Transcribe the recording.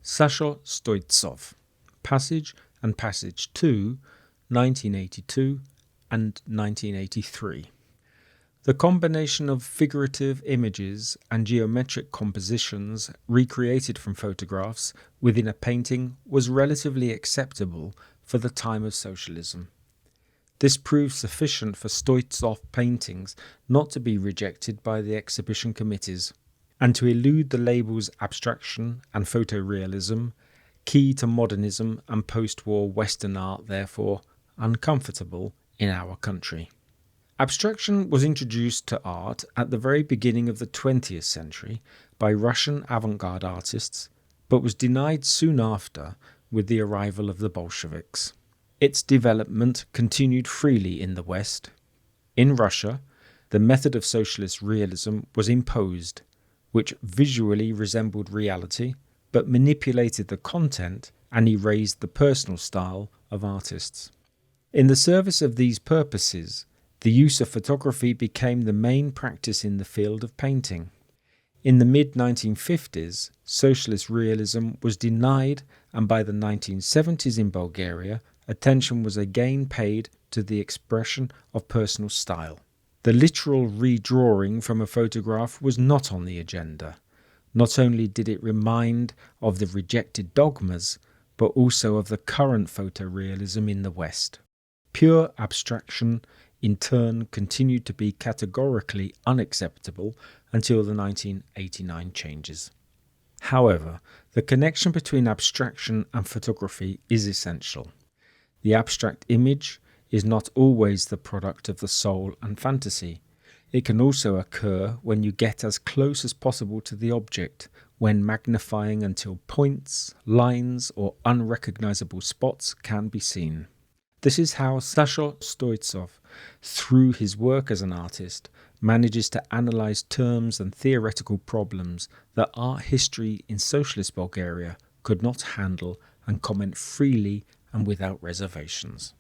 SASHO Stoitzov, Passage and Passage 2, 1982 and 1983. The combination of figurative images and geometric compositions recreated from photographs within a painting was relatively acceptable for the time of socialism. This proved sufficient for Stoitzov paintings not to be rejected by the exhibition committees, and to elude the labels abstraction and photorealism, key to modernism and post-war Western art, therefore uncomfortable in our country. Abstraction was introduced to art at the very beginning of the 20th century by Russian avant-garde artists, but was denied soon after with the arrival of the Bolsheviks. Its development continued freely in the West. In Russia, the method of socialist realism was imposed, which visually resembled reality, but manipulated the content and erased the personal style of artists. In the service of these purposes, the use of photography became the main practice in the field of painting. In the mid-1950s, socialist realism was denied, and by the 1970s in Bulgaria, attention was again paid to the expression of personal style. The literal redrawing from a photograph was not on the agenda. Not only did it remind of the rejected dogmas, but also of the current photorealism in the West. Pure abstraction in turn continued to be categorically unacceptable until the 1989 changes. However, the connection between abstraction and photography is essential. The abstract image is not always the product of the soul and fantasy. It can also occur when you get as close as possible to the object, when magnifying until points, lines, or unrecognizable spots can be seen. This is how SASHO Stoitzov, through his work as an artist, manages to analyze terms and theoretical problems that art history in socialist Bulgaria could not handle, and comment freely and without reservations.